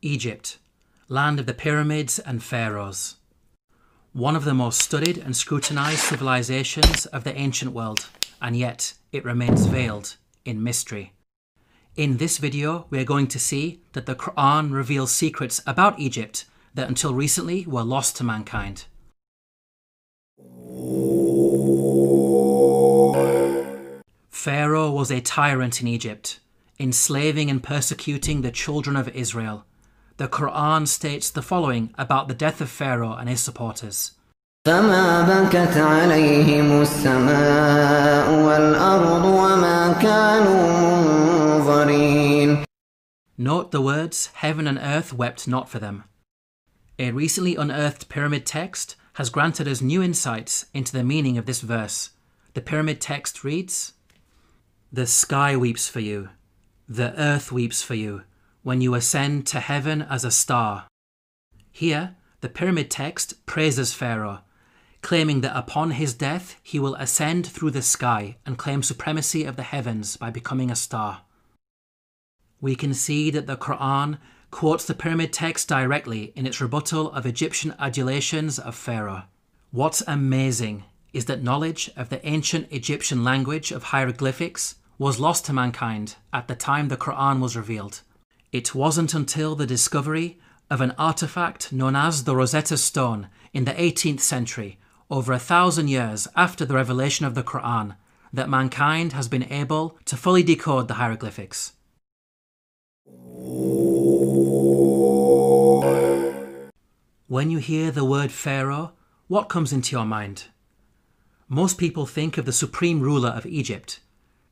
Egypt, land of the pyramids and pharaohs. One of the most studied and scrutinized civilizations of the ancient world, and yet it remains veiled in mystery. In this video, we are going to see that the Quran reveals secrets about Egypt that until recently were lost to mankind. Pharaoh was a tyrant in Egypt, enslaving and persecuting the children of Israel. The Quran states the following about the death of Pharaoh and his supporters. فما بكت عليهم السماء والأرض وما كانوا منظرين. Note the words, heaven and earth wept not for them. A recently unearthed pyramid text has granted us new insights into the meaning of this verse. The pyramid text reads, "The sky weeps for you, the earth weeps for you, when you ascend to heaven as a star." Here, the pyramid text praises Pharaoh, claiming that upon his death he will ascend through the sky and claim supremacy of the heavens by becoming a star. We can see that the Quran quotes the pyramid text directly in its rebuttal of Egyptian adulations of Pharaoh. What's amazing is that knowledge of the ancient Egyptian language of hieroglyphics was lost to mankind at the time the Quran was revealed. It wasn't until the discovery of an artifact known as the Rosetta Stone in the 18th century, over 1,000 years after the revelation of the Quran, that mankind has been able to fully decode the hieroglyphics. When you hear the word Pharaoh, what comes into your mind? Most people think of the supreme ruler of Egypt.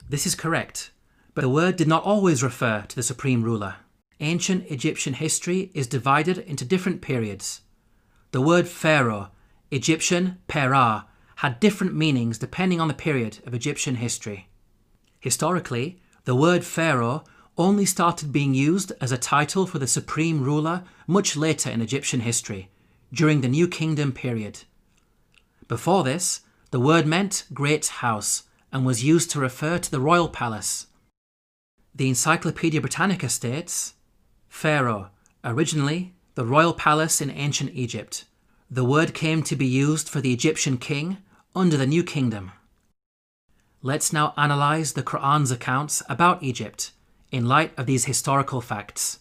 This is correct, but the word did not always refer to the supreme ruler. Ancient Egyptian history is divided into different periods. The word Pharaoh, Egyptian Perah, had different meanings depending on the period of Egyptian history. Historically, the word Pharaoh only started being used as a title for the supreme ruler much later in Egyptian history, during the New Kingdom period. Before this, the word meant great house and was used to refer to the royal palace. The Encyclopedia Britannica states, Pharaoh, originally the royal palace in ancient Egypt. The word came to be used for the Egyptian king under the New Kingdom. Let's now analyze the Quran's accounts about Egypt in light of these historical facts.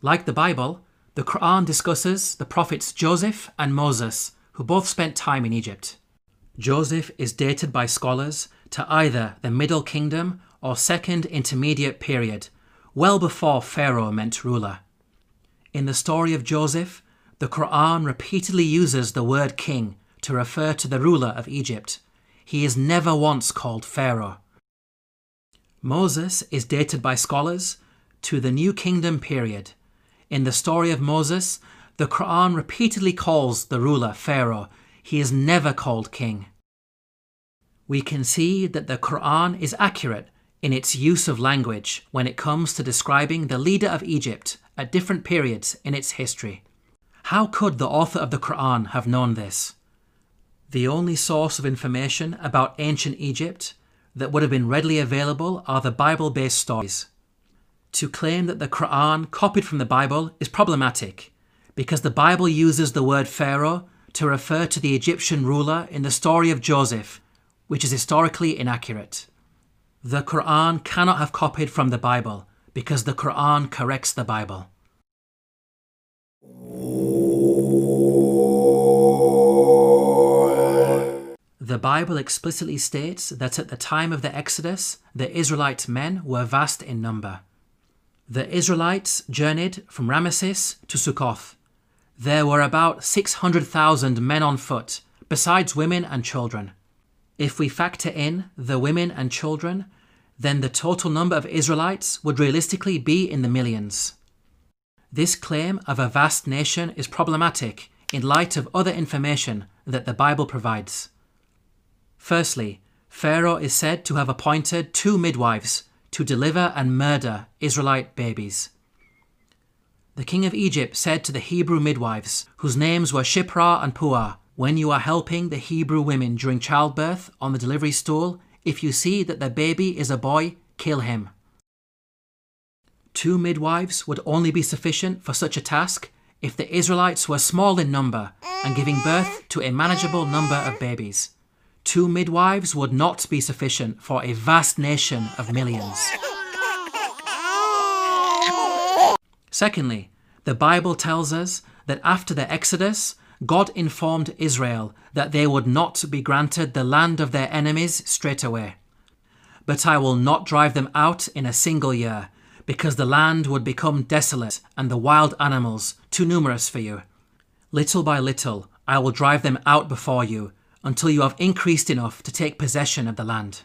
Like the Bible, the Quran discusses the prophets Joseph and Moses, who both spent time in Egypt. Joseph is dated by scholars to either the Middle Kingdom or Second Intermediate period, well before Pharaoh meant ruler. In the story of Joseph, the Quran repeatedly uses the word king to refer to the ruler of Egypt. He is never once called Pharaoh. Moses is dated by scholars to the New Kingdom period. In the story of Moses, the Quran repeatedly calls the ruler Pharaoh. He is never called king. We can see that the Quran is accurate in its use of language when it comes to describing the leader of Egypt at different periods in its history. How could the author of the Quran have known this? The only source of information about ancient Egypt that would have been readily available are the Bible-based stories. To claim that the Quran copied from the Bible is problematic because the Bible uses the word Pharaoh to refer to the Egyptian ruler in the story of Joseph, which is historically inaccurate. The Quran cannot have copied from the Bible because the Quran corrects the Bible. The Bible explicitly states that at the time of the Exodus, the Israelite men were vast in number. The Israelites journeyed from Ramesses to Sukkoth. There were about 600,000 men on foot, besides women and children. If we factor in the women and children, then the total number of Israelites would realistically be in the millions. This claim of a vast nation is problematic in light of other information that the Bible provides. Firstly, Pharaoh is said to have appointed 2 midwives to deliver and murder Israelite babies. The king of Egypt said to the Hebrew midwives, whose names were Shiphrah and Puah, "When you are helping the Hebrew women during childbirth on the delivery stool, if you see that the baby is a boy, kill him." 2 midwives would only be sufficient for such a task if the Israelites were small in number and giving birth to a manageable number of babies. 2 midwives would not be sufficient for a vast nation of millions. Secondly, the Bible tells us that after the Exodus, God informed Israel that they would not be granted the land of their enemies straight away. But I will not drive them out in a single year, because the land would become desolate and the wild animals too numerous for you. Little by little, I will drive them out before you, until you have increased enough to take possession of the land.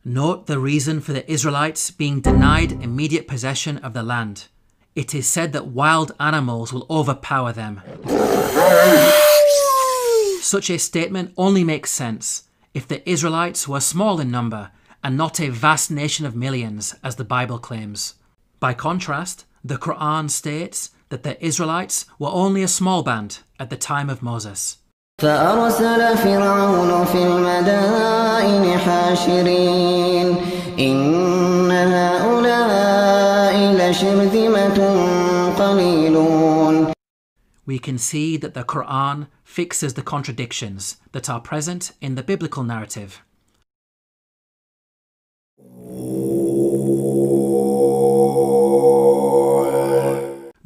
Note the reason for the Israelites being denied immediate possession of the land. It is said that wild animals will overpower them. Such a statement only makes sense if the Israelites were small in number and not a vast nation of millions, as the Bible claims. By contrast, the Quran states that the Israelites were only a small band at the time of Moses. فأرسل فرعون في المدائن حاشرين إن هؤلاء لشرذمة قليلون. We can see that the Quran fixes the contradictions that are present in the biblical narrative.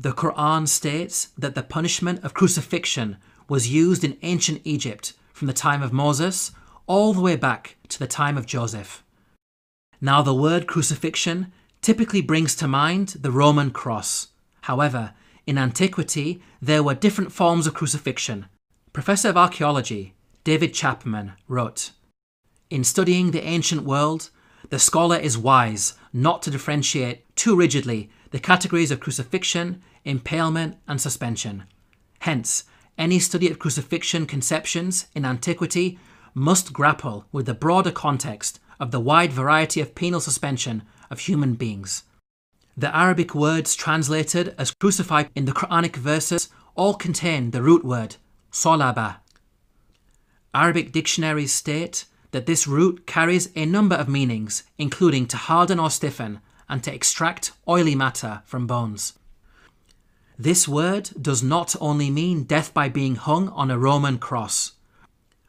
The Quran states that the punishment of crucifixion was used in ancient Egypt from the time of Moses all the way back to the time of Joseph. Now, the word crucifixion typically brings to mind the Roman cross. However, in antiquity, there were different forms of crucifixion. Professor of Archaeology David Chapman wrote, "In studying the ancient world, the scholar is wise not to differentiate too rigidly the categories of crucifixion, impalement, and suspension. Hence, any study of crucifixion conceptions in antiquity must grapple with the broader context of the wide variety of penal suspension of human beings." The Arabic words translated as crucified in the Quranic verses all contain the root word, solaba. Arabic dictionaries state that this root carries a number of meanings, including to harden or stiffen and to extract oily matter from bones. This word does not only mean death by being hung on a Roman cross.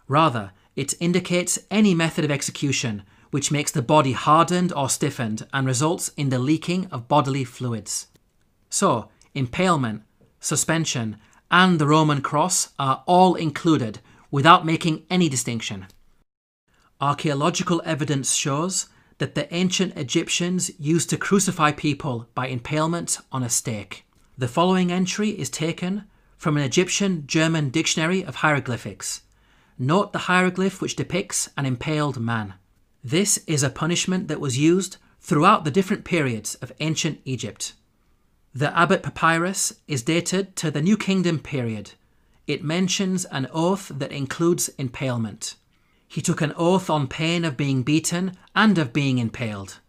Rather, it indicates any method of execution which makes the body hardened or stiffened and results in the leaking of bodily fluids. So, impalement, suspension, and the Roman cross are all included without making any distinction. Archaeological evidence shows that the ancient Egyptians used to crucify people by impalement on a stake. The following entry is taken from an Egyptian-German dictionary of hieroglyphics. Note the hieroglyph which depicts an impaled man. This is a punishment that was used throughout the different periods of ancient Egypt. The Abbot Papyrus is dated to the New Kingdom period. It mentions an oath that includes impalement. He took an oath on pain of being beaten and of being impaled.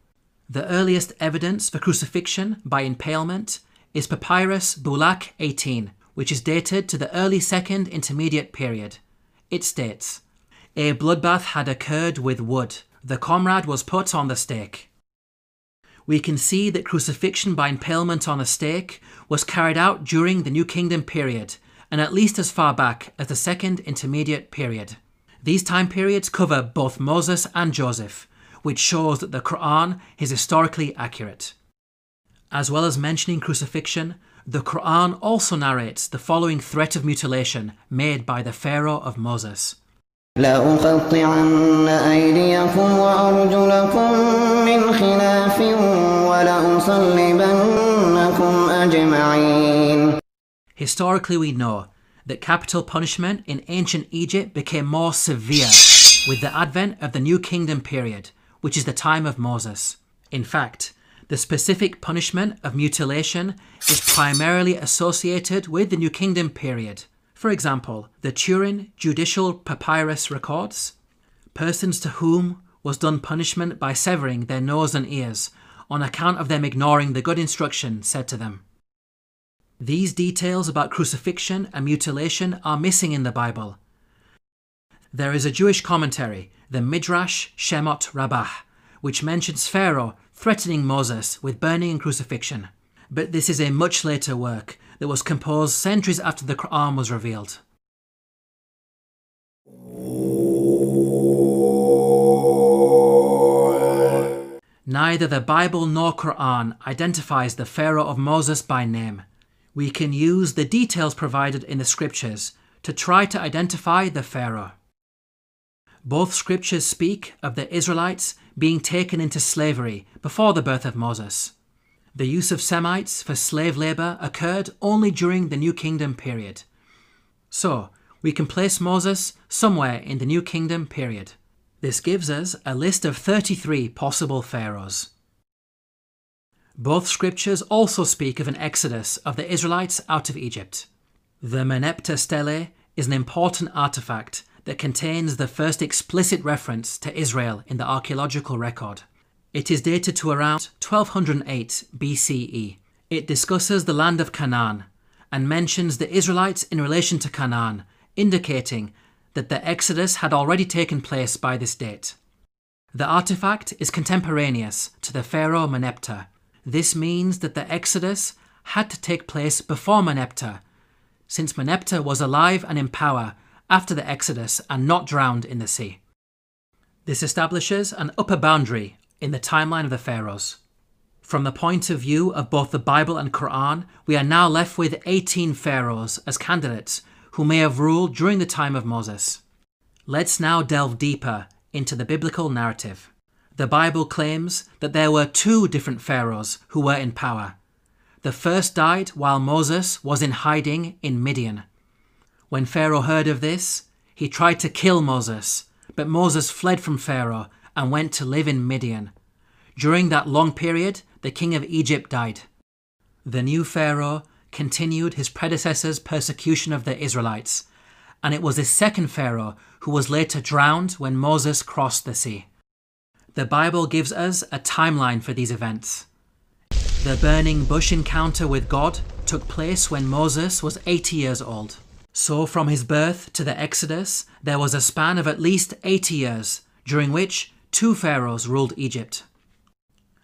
The earliest evidence for crucifixion by impalement is Papyrus Bulaq 18, which is dated to the early Second Intermediate period. It states, "A bloodbath had occurred with wood. The comrade was put on the stake." We can see that crucifixion by impalement on a stake was carried out during the New Kingdom period, and at least as far back as the Second Intermediate period. These time periods cover both Moses and Joseph, which shows that the Quran is historically accurate. As well as mentioning crucifixion, the Quran also narrates the following threat of mutilation made by the Pharaoh of Moses. لأقطعن أيديكم وأرجلكم من خلاف ولأصلبنكم أجمعين. Historically, we know that capital punishment in ancient Egypt became more severe with the advent of the New Kingdom period, which is the time of Moses. In fact, the specific punishment of mutilation is primarily associated with the New Kingdom period. For example, the Turin Judicial Papyrus records, "Persons to whom was done punishment by severing their nose and ears on account of them ignoring the good instruction said to them." These details about crucifixion and mutilation are missing in the Bible. There is a Jewish commentary, the Midrash Shemot Rabbah, which mentions Pharaoh threatening Moses with burning and crucifixion. But this is a much later work that was composed centuries after the Quran was revealed. Neither the Bible nor Quran identifies the Pharaoh of Moses by name. We can use the details provided in the scriptures to try to identify the Pharaoh. Both scriptures speak of the Israelites being taken into slavery before the birth of Moses. The use of Semites for slave labour occurred only during the New Kingdom period. So, we can place Moses somewhere in the New Kingdom period. This gives us a list of 33 possible pharaohs. Both scriptures also speak of an exodus of the Israelites out of Egypt. The Merneptah stele is an important artifact that contains the first explicit reference to Israel in the archaeological record. It is dated to around 1208 BCE. It discusses the land of Canaan and mentions the Israelites in relation to Canaan, indicating that the Exodus had already taken place by this date. The artifact is contemporaneous to the pharaoh Merneptah. This means that the Exodus had to take place before Merneptah, since Merneptah was alive and in power after the Exodus and not drowned in the sea. This establishes an upper boundary in the timeline of the pharaohs. From the point of view of both the Bible and Quran, we are now left with 18 pharaohs as candidates who may have ruled during the time of Moses. Let's now delve deeper into the biblical narrative. The Bible claims that there were 2 different pharaohs who were in power. The first died while Moses was in hiding in Midian. When Pharaoh heard of this, he tried to kill Moses, but Moses fled from Pharaoh and went to live in Midian. During that long period, the king of Egypt died. The new Pharaoh continued his predecessor's persecution of the Israelites, and it was this second Pharaoh who was later drowned when Moses crossed the sea. The Bible gives us a timeline for these events. The burning bush encounter with God took place when Moses was 80 years old. So from his birth to the Exodus, there was a span of at least 80 years, during which 2 pharaohs ruled Egypt.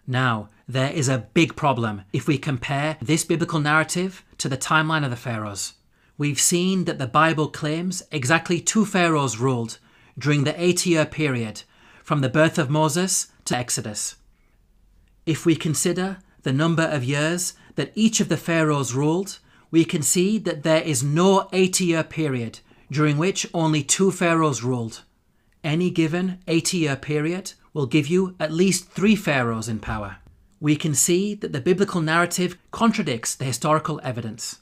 Now, there is a big problem if we compare this biblical narrative to the timeline of the pharaohs. We've seen that the Bible claims exactly 2 pharaohs ruled during the 80-year period from the birth of Moses to Exodus. If we consider the number of years that each of the pharaohs ruled, we can see that there is no 80-year period during which only 2 pharaohs ruled. Any given 80-year period will give you at least 3 pharaohs in power. We can see that the biblical narrative contradicts the historical evidence.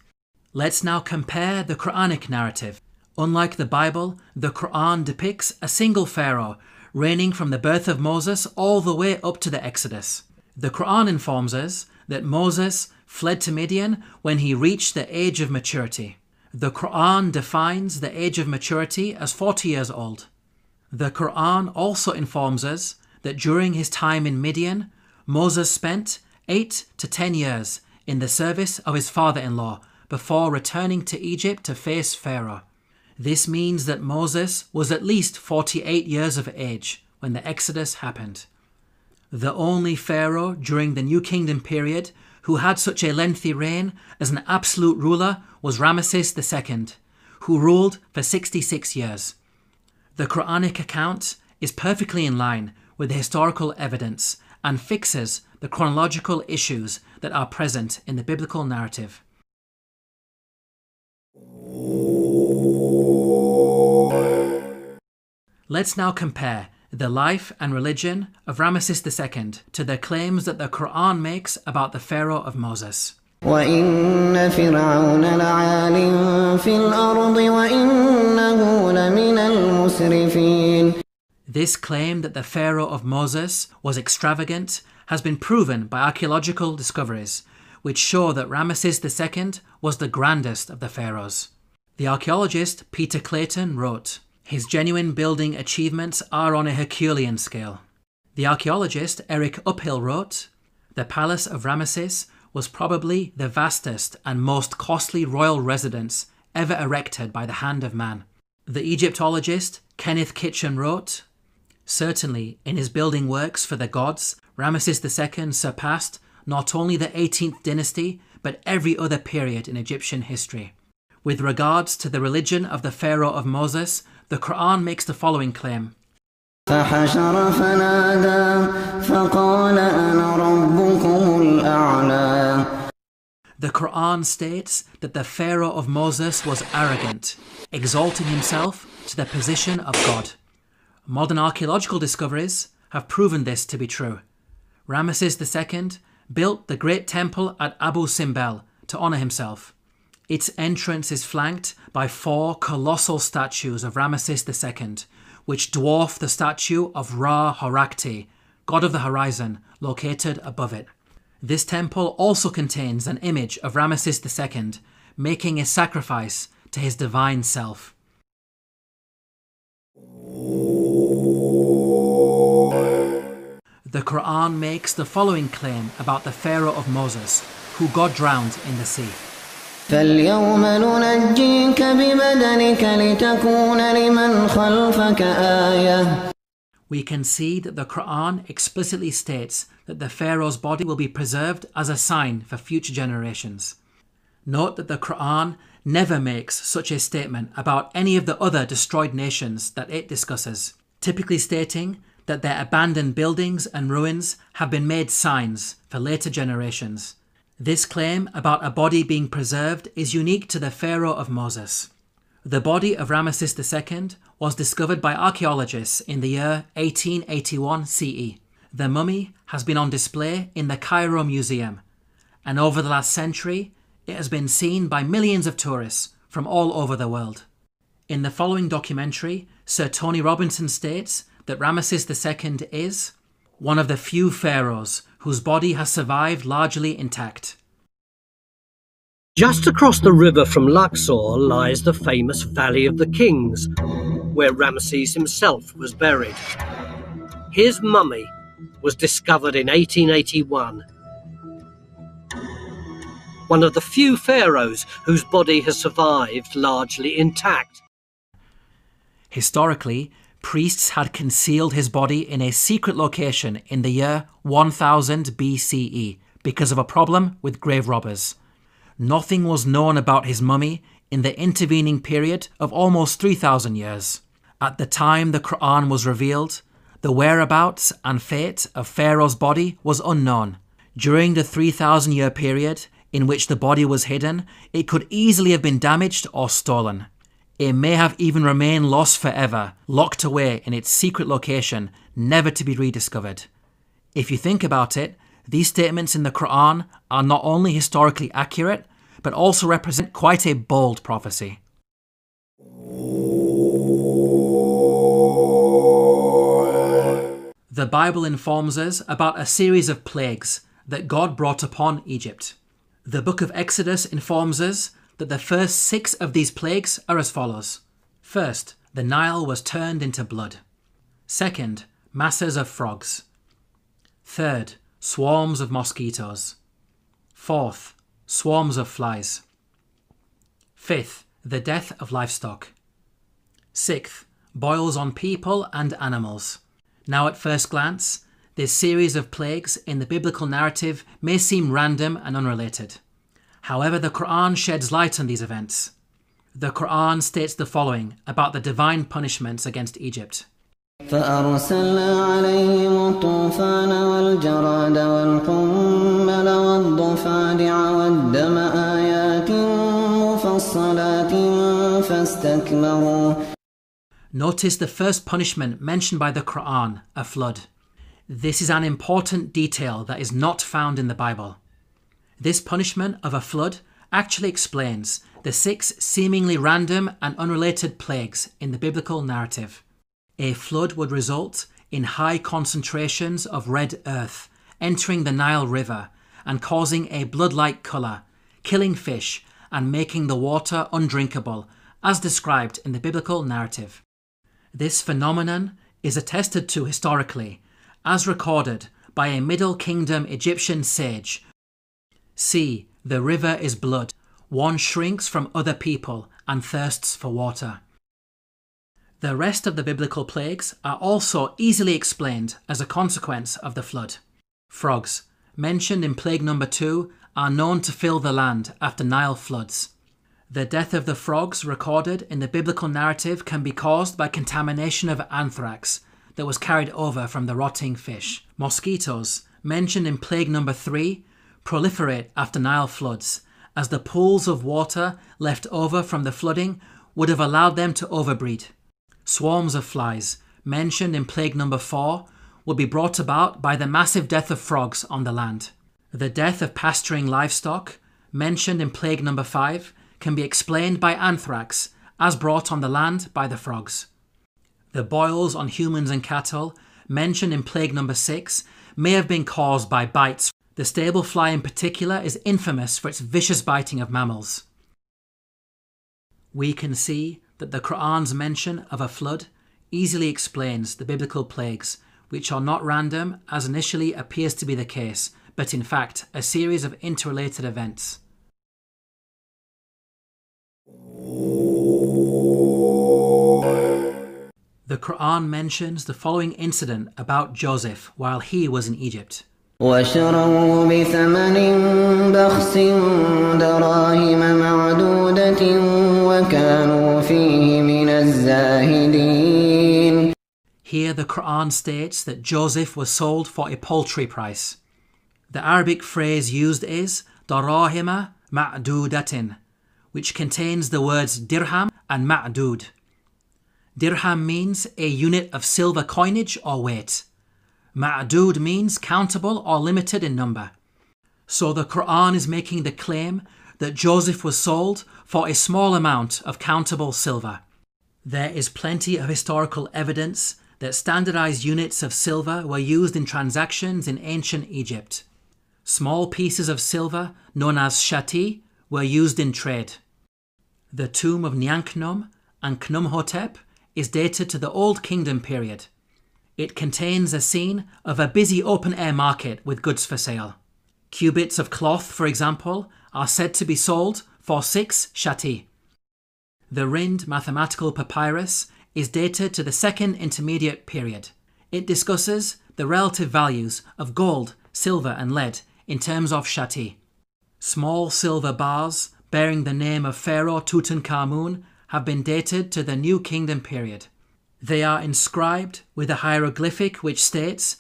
Let's now compare the Quranic narrative. Unlike the Bible, the Quran depicts a single pharaoh reigning from the birth of Moses all the way up to the Exodus. The Quran informs us that Moses fled to Midian when he reached the age of maturity. The Quran defines the age of maturity as 40 years old. The Quran also informs us that during his time in Midian, Moses spent 8 to 10 years in the service of his father-in-law before returning to Egypt to face Pharaoh. This means that Moses was at least 48 years of age when the Exodus happened. The only Pharaoh during the New Kingdom period who had such a lengthy reign as an absolute ruler was Ramesses II, who ruled for 66 years. The Quranic account is perfectly in line with the historical evidence and fixes the chronological issues that are present in the biblical narrative. Let's now compare the life and religion of Ramesses II to the claims that the Quran makes about the Pharaoh of Moses. وَإِنَّ فِرْعَوْنَ لَعَالٍ فِي الْأَرْضِ وَإِنَّهُ لَمِنَ الْمُسْرِفِينَ. This claim that the Pharaoh of Moses was extravagant has been proven by archaeological discoveries, which show that Ramesses II was the grandest of the pharaohs. The archaeologist Peter Clayton wrote, "His genuine building achievements are on a Herculean scale." The archaeologist Eric Uphill wrote, "The palace of Ramesses was probably the vastest and most costly royal residence ever erected by the hand of man." The Egyptologist Kenneth Kitchen wrote, "Certainly, in his building works for the gods, Ramesses II surpassed not only the 18th dynasty, but every other period in Egyptian history. With regards to the religion of the Pharaoh of Moses, the Quran makes the following claim. فحشر فنادى فقال أنا ربكم الأعلى. The Quran states that the Pharaoh of Moses was arrogant, exalting himself to the position of God. Modern archaeological discoveries have proven this to be true. Ramesses II built the great temple at Abu Simbel to honour himself. Its entrance is flanked by 4 colossal statues of Ramesses II, which dwarf the statue of Ra Horakti, god of the horizon, located above it. This temple also contains an image of Ramesses II making a sacrifice to his divine self. The Quran makes the following claim about the Pharaoh of Moses, who God drowned in the sea. فاليوم ننجيك ببدنك لتكون لمن خلفك آية. We can see that the Quran explicitly states that the Pharaoh's body will be preserved as a sign for future generations. Note that the Quran never makes such a statement about any of the other destroyed nations that it discusses, typically stating that their abandoned buildings and ruins have been made signs for later generations. This claim about a body being preserved is unique to the Pharaoh of Moses. The body of Ramesses II was discovered by archaeologists in the year 1881 CE. The mummy has been on display in the Cairo Museum, and over the last century, it has been seen by millions of tourists from all over the world. In the following documentary, Sir Tony Robinson states that Ramesses II is one of the few pharaohs whose body has survived largely intact. Just across the river from Luxor lies the famous Valley of the Kings, where Ramesses himself was buried. His mummy was discovered in 1881. One of the few pharaohs whose body has survived largely intact. Historically, priests had concealed his body in a secret location in the year 1000 BCE because of a problem with grave robbers. Nothing was known about his mummy in the intervening period of almost 3,000 years. At the time the Quran was revealed, the whereabouts and fate of Pharaoh's body was unknown. During the 3,000-year period in which the body was hidden, it could easily have been damaged or stolen. It may have even remained lost forever, locked away in its secret location, never to be rediscovered. If you think about it, these statements in the Quran are not only historically accurate, but also represent quite a bold prophecy. The Bible informs us about a series of plagues that God brought upon Egypt. The book of Exodus informs us that the first 6 of these plagues are as follows. First, the Nile was turned into blood. Second, masses of frogs. Third, swarms of mosquitoes. Fourth, swarms of flies. Fifth, the death of livestock. Sixth, boils on people and animals. Now at first glance, this series of plagues in the biblical narrative may seem random and unrelated. However, the Quran sheds light on these events. The Quran states the following about the divine punishments against Egypt. فأرسلنا عليهم الطوفان والجراد والقمل والضفادع والدم آيات مفصلات فاستكبروا. Notice the first punishment mentioned by the Quran, a flood. This is an important detail that is not found in the Bible. This punishment of a flood actually explains the 6 seemingly random and unrelated plagues in the biblical narrative. A flood would result in high concentrations of red earth entering the Nile River and causing a blood-like colour, killing fish and making the water undrinkable, as described in the biblical narrative. This phenomenon is attested to historically, as recorded by a Middle Kingdom Egyptian sage. See, the river is blood. One shrinks from other people and thirsts for water. The rest of the biblical plagues are also easily explained as a consequence of the flood. Frogs. mentioned in plague number 2, are known to fill the land after Nile floods. The death of the frogs recorded in the biblical narrative can be caused by contamination of anthrax that was carried over from the rotting fish. Mosquitoes, mentioned in plague number 3, proliferate after Nile floods, as the pools of water left over from the flooding would have allowed them to overbreed. Swarms of flies, mentioned in plague number 4, would be brought about by the massive death of frogs on the land. The death of pasturing livestock, mentioned in plague number 5, can be explained by anthrax, as brought on the land by the frogs. The boils on humans and cattle, mentioned in plague number 6, may have been caused by bites. The stable fly in particular is infamous for its vicious biting of mammals. We can see that the Quran's mention of a flood easily explains the biblical plagues, which are not random as initially appears to be the case, but in fact a series of interrelated events. The Quran mentions the following incident about Joseph while he was in Egypt. وشروه بثمن بخس دراهم معدودة وكانوا فيه من الزاهدين. Here the Quran states that Joseph was sold for a paltry price. The Arabic phrase used is darahima ma'dudatin, which contains the words dirham and ma'dud. Dirham means a unit of silver coinage or weight. Ma'dud means countable or limited in number. So the Quran is making the claim that Joseph was sold for a small amount of countable silver. There is plenty of historical evidence that standardized units of silver were used in transactions in ancient Egypt. Small pieces of silver, known as shati, were used in trade. The tomb of Nyanknum and Khnumhotep is dated to the Old Kingdom period. It contains a scene of a busy open-air market with goods for sale. Cubits of cloth, for example, are said to be sold for 6 shati. The Rind mathematical papyrus is dated to the Second Intermediate period. It discusses the relative values of gold, silver and lead in terms of shati. Small silver bars bearing the name of Pharaoh Tutankhamun have been dated to the New Kingdom period. They are inscribed with a hieroglyphic which states,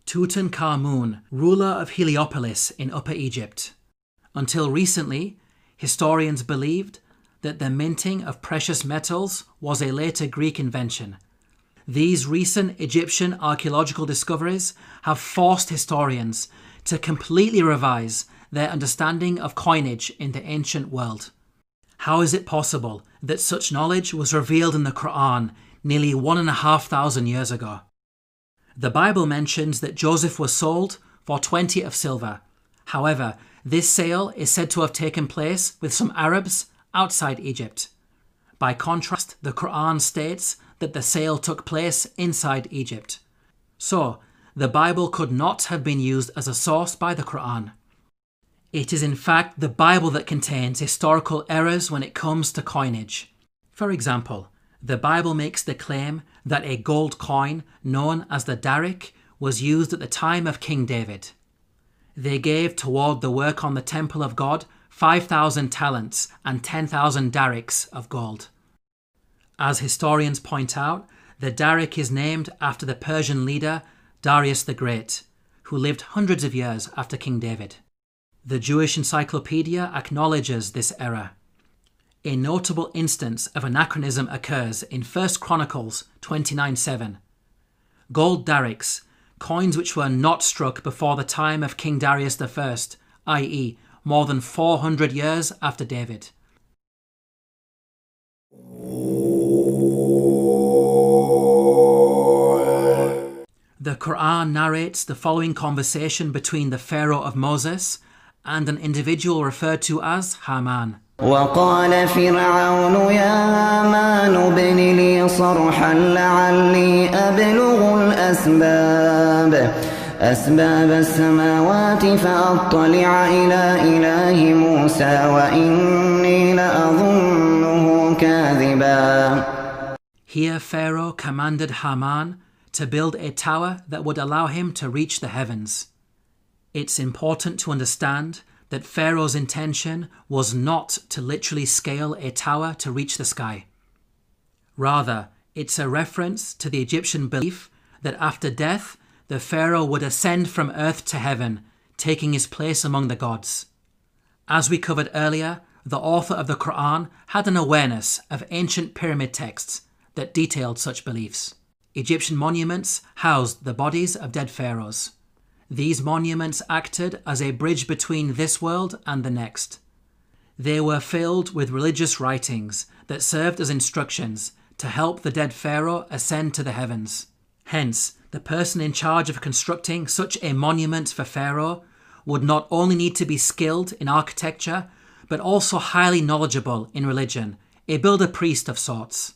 Tutankhamun, ruler of Heliopolis in Upper Egypt. Until recently, historians believed that the minting of precious metals was a later Greek invention. These recent Egyptian archaeological discoveries have forced historians to completely revise their understanding of coinage in the ancient world. How is it possible that such knowledge was revealed in the Quran nearly 1,500 years ago? The Bible mentions that Joseph was sold for 20 of silver. However, this sale is said to have taken place with some Arabs outside Egypt. By contrast, the Quran states that the sale took place inside Egypt. So, the Bible could not have been used as a source by the Quran. It is in fact the Bible that contains historical errors when it comes to coinage. For example, the Bible makes the claim that a gold coin known as the darik was used at the time of King David. They gave toward the work on the temple of God 5,000 talents and 10,000 darics of gold. As historians point out, the darik is named after the Persian leader Darius the Great, who lived hundreds of years after King David. The Jewish Encyclopedia acknowledges this error. A notable instance of anachronism occurs in 1 Chronicles 29:7. Gold darics, coins which were not struck before the time of King Darius I, i.e. more than 400 years after David. The Quran narrates the following conversation between the Pharaoh of Moses and an individual referred to as Haman. وقال فرعون يا هامان ابن لي صرحا لعلي أبلغ أسباب السماوات فأطلع إلى إله موسى وإني لأظنه كاذبا. Here Pharaoh commanded Haman to build a tower that would allow him to reach the heavens. It's important to understand that Pharaoh's intention was not to literally scale a tower to reach the sky. Rather, it's a reference to the Egyptian belief that after death, the Pharaoh would ascend from earth to heaven, taking his place among the gods. As we covered earlier, the author of the Koran had an awareness of ancient pyramid texts that detailed such beliefs. Egyptian monuments housed the bodies of dead pharaohs. These monuments acted as a bridge between this world and the next. They were filled with religious writings that served as instructions to help the dead pharaoh ascend to the heavens. Hence, the person in charge of constructing such a monument for Pharaoh would not only need to be skilled in architecture, but also highly knowledgeable in religion, a builder-priest of sorts.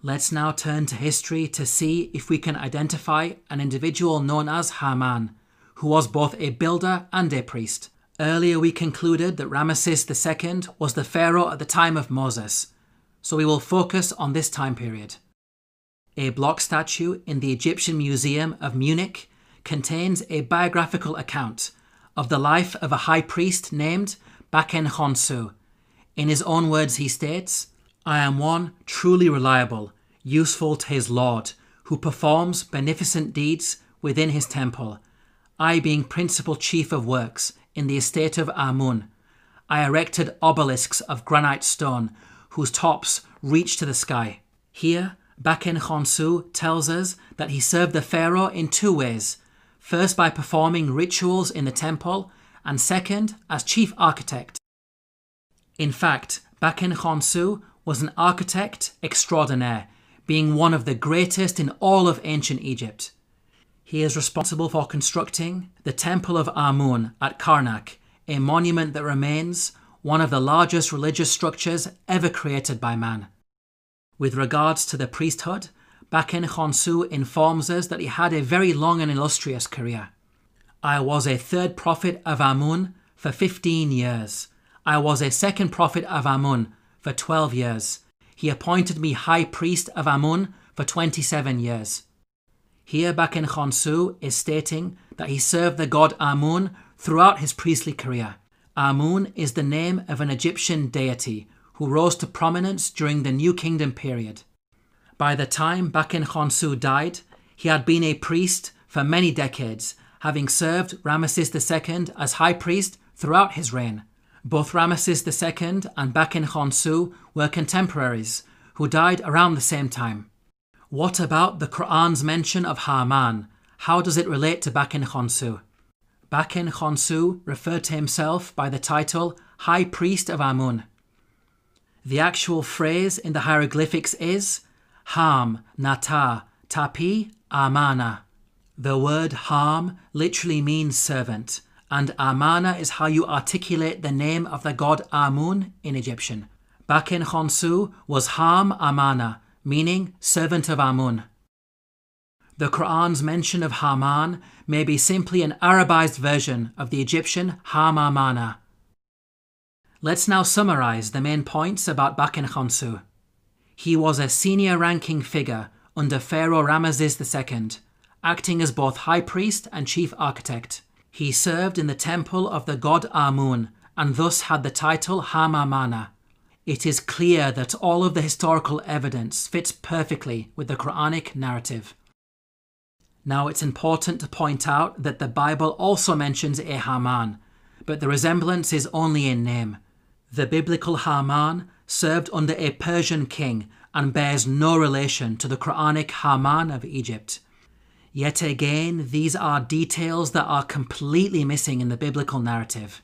Let's now turn to history to see if we can identify an individual known as Haman, who was both a builder and a priest. Earlier we concluded that Ramesses II was the pharaoh at the time of Moses, so we will focus on this time period. A block statue in the Egyptian Museum of Munich contains a biographical account of the life of a high priest named Baken Khonsu. In his own words he states, "I am one truly reliable, useful to his Lord, who performs beneficent deeds within his temple. I being principal chief of works in the estate of Amun, I erected obelisks of granite stone whose tops reach to the sky." Here, Baken Khonsu tells us that he served the pharaoh in two ways, first by performing rituals in the temple, and second as chief architect. In fact, Baken Khonsu was an architect extraordinaire, being one of the greatest in all of ancient Egypt. He is responsible for constructing the Temple of Amun at Karnak, a monument that remains one of the largest religious structures ever created by man. With regards to the priesthood, Baken Khonsu informs us that he had a very long and illustrious career. "I was a third prophet of Amun for 15 years. I was a second prophet of Amun for 12 years. He appointed me high priest of Amun for 27 years. Here Baken Khonsu is stating that he served the god Amun throughout his priestly career. Amun is the name of an Egyptian deity who rose to prominence during the New Kingdom period. By the time Baken Khonsu died, he had been a priest for many decades, having served Ramesses II as high priest throughout his reign. Both Ramesses II and Baken Khonsu were contemporaries who died around the same time. What about the Quran's mention of Haman? How does it relate to Baken Khonsu? Baken Khonsu referred to himself by the title High Priest of Amun. The actual phrase in the hieroglyphics is Ham, Nata, Tapi, Amana. The word Ham literally means servant, and Amana is how you articulate the name of the god Amun in Egyptian. Baken Khonsu was Ham Amana, meaning servant of Amun. The Quran's mention of Haman may be simply an Arabized version of the Egyptian Ham Amana. Let's now summarize the main points about Baken Khonsu. He was a senior-ranking figure under Pharaoh Ramesses II, acting as both high priest and chief architect. He served in the temple of the god Amun and thus had the title Ham Amana. It is clear that all of the historical evidence fits perfectly with the Quranic narrative. Now it's important to point out that the Bible also mentions a Haman, but the resemblance is only in name. The biblical Haman served under a Persian king and bears no relation to the Quranic Haman of Egypt. Yet again, these are details that are completely missing in the biblical narrative.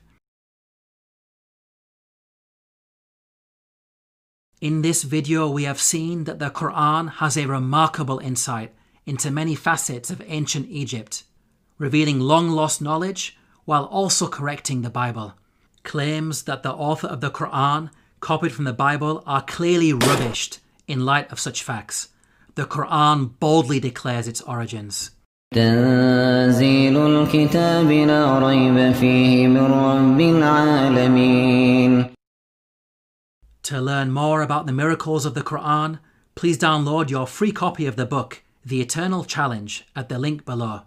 In this video, we have seen that the Quran has a remarkable insight into many facets of ancient Egypt, revealing long-lost knowledge while also correcting the Bible. Claims that the author of the Quran copied from the Bible are clearly rubbished in light of such facts. The Quran boldly declares its origins. تنزيل الكتاب لا ريب فيه من رب العالمين. To learn more about the miracles of the Quran, please download your free copy of the book, The Eternal Challenge, at the link below.